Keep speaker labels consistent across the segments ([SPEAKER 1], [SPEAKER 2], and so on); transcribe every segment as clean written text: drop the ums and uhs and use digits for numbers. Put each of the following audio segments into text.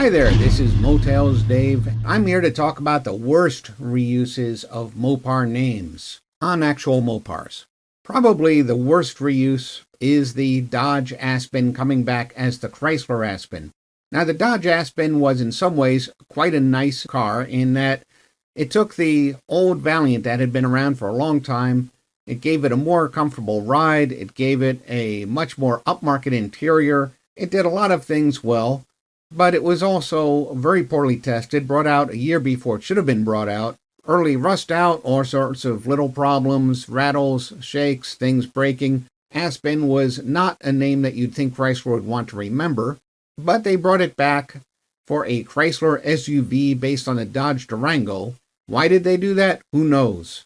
[SPEAKER 1] Hi there, this is Motels Dave. I'm here to talk about the worst reuses of Mopar names on actual Mopars. Probably the worst reuse is the Dodge Aspen coming back as the Chrysler Aspen. Now, the Dodge Aspen was in some ways quite a nice car in that it took the old Valiant that had been around for a long time. It gave it a more comfortable ride. It gave it a much more upmarket interior. It did a lot of things well. But it was also very poorly tested, brought out a year before it should have been brought out. Early rust out, all sorts of little problems, rattles, shakes, things breaking. Aspen was not a name that you'd think Chrysler would want to remember, but they brought it back for a Chrysler SUV based on the Dodge Durango. Why did they do that? Who knows?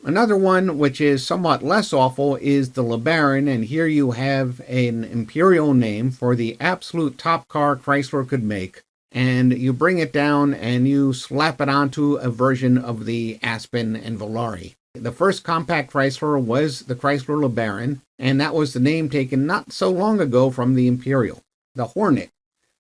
[SPEAKER 1] Another one, which is somewhat less awful, is the LeBaron, and here you have an imperial name for the absolute top car Chrysler could make, and you bring it down and you slap it onto a version of the Aspen and Volare. The first compact Chrysler was the Chrysler LeBaron, and that was the name taken not so long ago from the Imperial, the Hornet.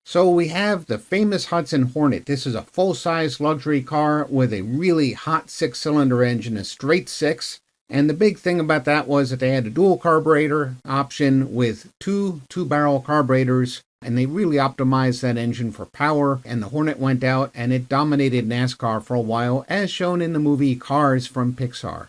[SPEAKER 1] So we have the famous Hudson Hornet. This is a full-size luxury car with a really hot six-cylinder engine, a straight six. And the big thing about that was that they had a dual carburetor option with two-barrel carburetors, and they really optimized that engine for power. And the Hornet went out and it dominated NASCAR for a while, as shown in the movie Cars from Pixar.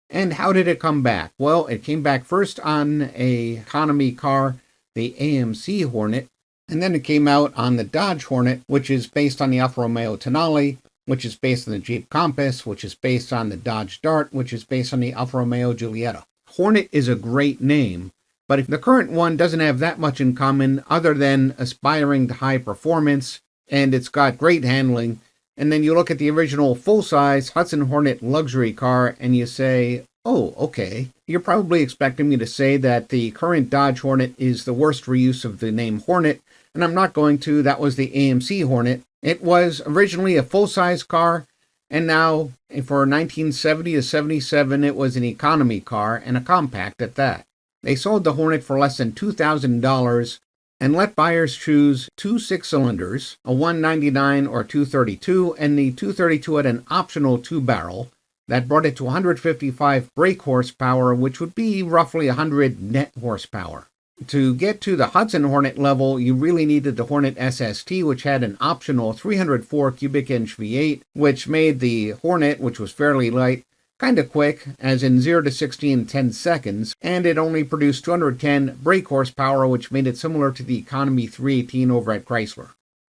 [SPEAKER 1] And how did it come back? Well, it came back first on an economy car, the AMC Hornet. And then it came out on the Dodge Hornet, which is based on the Alfa Romeo Tonale, which is based on the Jeep Compass, which is based on the Dodge Dart, which is based on the Alfa Romeo Giulietta. Hornet is a great name, but if the current one doesn't have that much in common other than aspiring to high performance, and it's got great handling, and then you look at the original full-size Hudson Hornet luxury car and you say, oh, okay. You're probably expecting me to say that the current Dodge Hornet is the worst reuse of the name Hornet, and I'm not going to. That was the AMC Hornet. It was originally a full-size car, and now, for 1970 to 77, it was an economy car, and a compact at that. They sold the Hornet for less than $2,000, and let buyers choose two six-cylinders, a 199 or 232, and the 232 had an optional two-barrel that brought it to 155 brake horsepower, which would be roughly 100 net horsepower. To get to the Hudson Hornet level, you really needed the Hornet SST, which had an optional 304 cubic inch V8, which made the Hornet, which was fairly light, kind of quick, as in 0 to 60 in 10 seconds, and it only produced 210 brake horsepower, which made it similar to the Economy 318 over at Chrysler.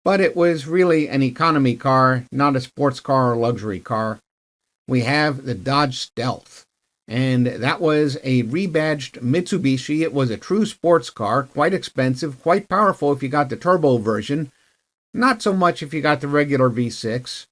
[SPEAKER 1] But it was really an economy car, not a sports car or luxury car. We have the Dodge Stealth. And that was a rebadged Mitsubishi. It was a true sports car, quite expensive, quite powerful if you got the turbo version. Not so much if you got the regular V6.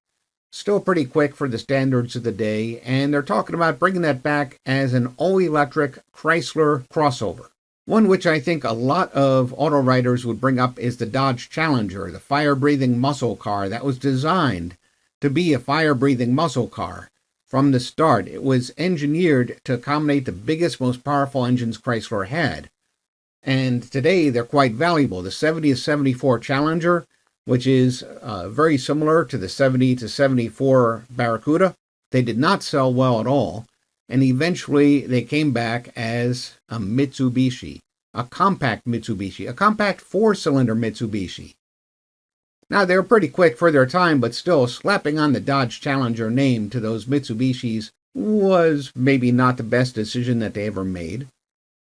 [SPEAKER 1] Still pretty quick for the standards of the day. And they're talking about bringing that back as an all-electric Chrysler crossover. One which I think a lot of auto writers would bring up is the Dodge Challenger, the fire-breathing muscle car that was designed to be a fire-breathing muscle car. From the start, it was engineered to accommodate the biggest, most powerful engines Chrysler had. And today, they're quite valuable. The 70 to 74 Challenger, which is very similar to the 70 to 74 Barracuda, they did not sell well at all. And eventually, they came back as a Mitsubishi, a compact Mitsubishi, a compact four-cylinder Mitsubishi. Now, they were pretty quick for their time, but still, slapping on the Dodge Challenger name to those Mitsubishis was maybe not the best decision that they ever made.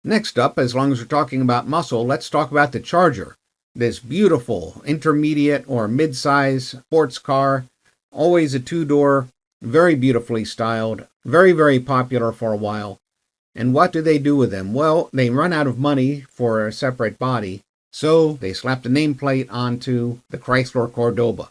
[SPEAKER 1] Next up, as long as we're talking about muscle, let's talk about the Charger. This beautiful intermediate or mid-size sports car, always a two-door, very beautifully styled, very, very popular for a while. And what do they do with them? Well, they run out of money for a separate body. So they slapped a nameplate onto the Chrysler Cordoba.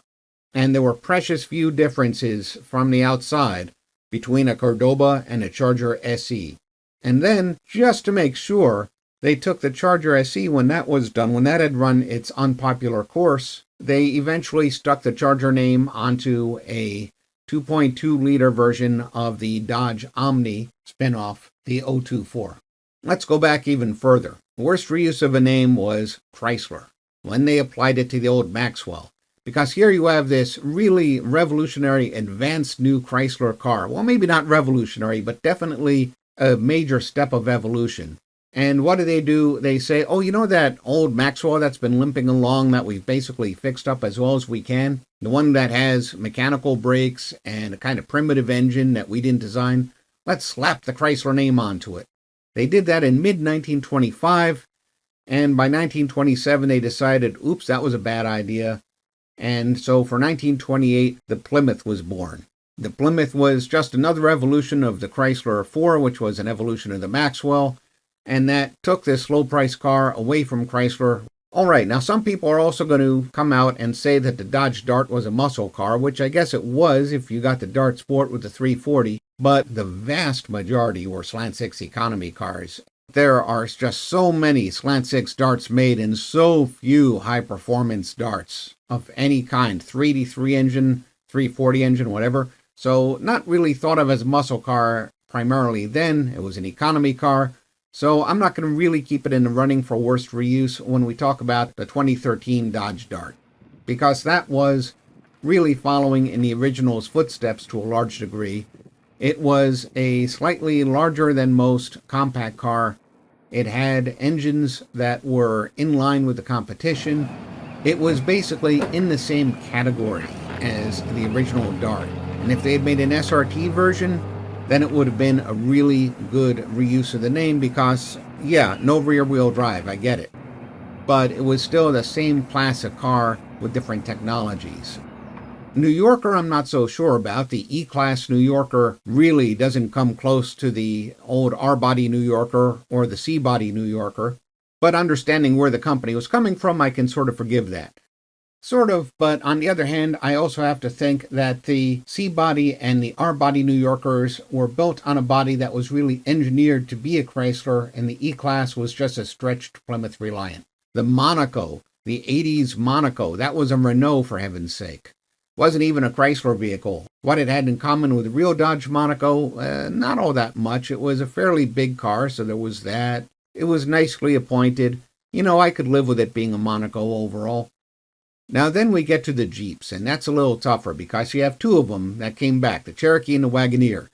[SPEAKER 1] And there were precious few differences from the outside between a Cordoba and a Charger SE. And then, just to make sure, they took the Charger SE when that was done, when that had run its unpopular course, they eventually stuck the Charger name onto a 2.2-liter version of the Dodge Omni spinoff, the 024. Let's go back even further. The worst reuse of a name was Chrysler, when they applied it to the old Maxwell. Because here you have this really revolutionary, advanced new Chrysler car. Well, maybe not revolutionary, but definitely a major step of evolution. And what do? They say, oh, you know that old Maxwell that's been limping along that we've basically fixed up as well as we can? The one that has mechanical brakes and a kind of primitive engine that we didn't design? Let's slap the Chrysler name onto it. They did that in mid-1925, and by 1927 they decided, oops, that was a bad idea. And so for 1928, the Plymouth was born. The Plymouth was just another evolution of the Chrysler 4, which was an evolution of the Maxwell, and that took this low-price car away from Chrysler. All right, now some people are also going to come out and say that the Dodge Dart was a muscle car, which I guess it was if you got the Dart Sport with the 340, but the vast majority were Slant 6 economy cars. There are just so many Slant 6 darts made and so few high-performance darts of any kind, 383 engine, 340 engine, whatever. So not really thought of as a muscle car primarily then. It was an economy car. So I'm not going to really keep it in the running for worst reuse when we talk about the 2013 Dodge Dart, because that was really following in the original's footsteps to a large degree. It was a slightly larger than most compact car. It had engines that were in line with the competition. It was basically in the same category as the original Dart. And if they had made an SRT version, then it would have been a really good reuse of the name because, yeah, no rear-wheel drive, I get it. But it was still the same class of car with different technologies. New Yorker, I'm not so sure about. The E-Class New Yorker really doesn't come close to the old R-Body New Yorker or the C-Body New Yorker. But understanding where the company was coming from, I can sort of forgive that. Sort of, but on the other hand, I also have to think that the C-Body and the R-Body New Yorkers were built on a body that was really engineered to be a Chrysler, and the E-Class was just a stretched Plymouth Reliant. The Monaco, the 80s Monaco, that was a Renault for heaven's sake. Wasn't even a Chrysler vehicle. What it had in common with the real Dodge Monaco, not all that much. It was a fairly big car, so there was that. It was nicely appointed. You know, I could live with it being a Monaco overall. Now then we get to the Jeeps, and that's a little tougher because you have two of them that came back, the Cherokee and the Wagoneer.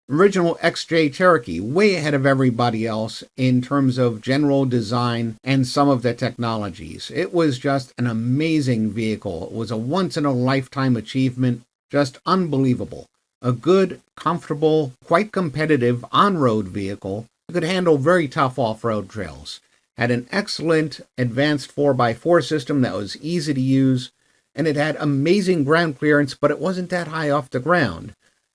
[SPEAKER 1] Original XJ Cherokee, way ahead of everybody else in terms of general design and some of the technologies. It was just an amazing vehicle. It was a once-in-a-lifetime achievement, just unbelievable. A good, comfortable, quite competitive on-road vehicle. It could handle very tough off-road trails. Had an excellent advanced 4x4 system that was easy to use, and it had amazing ground clearance, but it wasn't that high off the ground.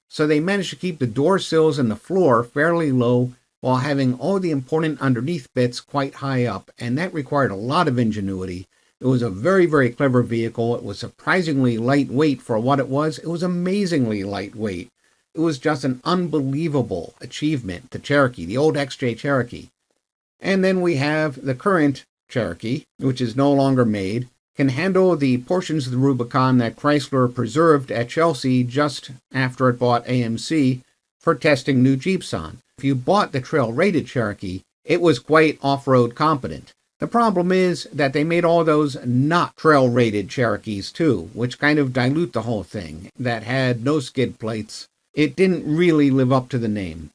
[SPEAKER 1] So they managed to keep the door sills and the floor fairly low while having all the important underneath bits quite high up, and that required a lot of ingenuity. It was a very, very clever vehicle. It was surprisingly lightweight for what it was. It was amazingly lightweight. It was just an unbelievable achievement, the Cherokee, the old XJ Cherokee. And then we have the current Cherokee, which is no longer made, can handle the portions of the Rubicon that Chrysler preserved at Chelsea just after it bought AMC for testing new Jeeps on. If you bought the trail-rated Cherokee, it was quite off-road competent. The problem is that they made all those not trail-rated Cherokees too, which kind of dilute the whole thing, that had no skid plates. It didn't really live up to the name.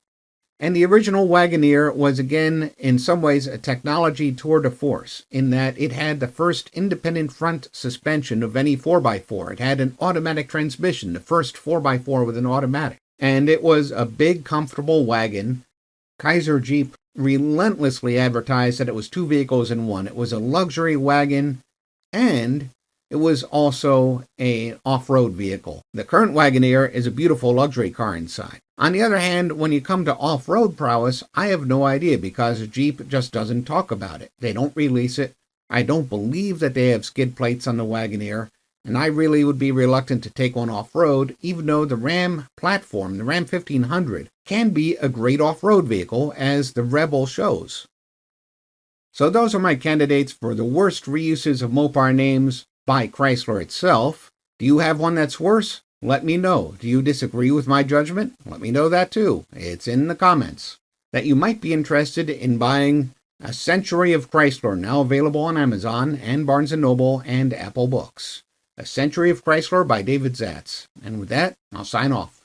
[SPEAKER 1] And the original Wagoneer was again, in some ways, a technology tour de force, in that it had the first independent front suspension of any 4x4. It had an automatic transmission, the first 4x4 with an automatic. And it was a big, comfortable wagon. Kaiser Jeep relentlessly advertised that it was two vehicles in one. It was a luxury wagon, and it was also an off-road vehicle. The current Wagoneer is a beautiful luxury car inside. On the other hand, when you come to off-road prowess, I have no idea because Jeep just doesn't talk about it. They don't release it. I don't believe that they have skid plates on the Wagoneer, and I really would be reluctant to take one off-road, even though the Ram platform, the Ram 1500, can be a great off-road vehicle, as the Rebel shows. So those are my candidates for the worst reuses of Mopar names by Chrysler itself. Do you have one that's worse? Let me know. Do you disagree with my judgment? Let me know that too. It's in the comments. That you might be interested in buying A Century of Chrysler, now available on Amazon and Barnes & Noble and Apple Books. A Century of Chrysler by David Zatz. And with that, I'll sign off.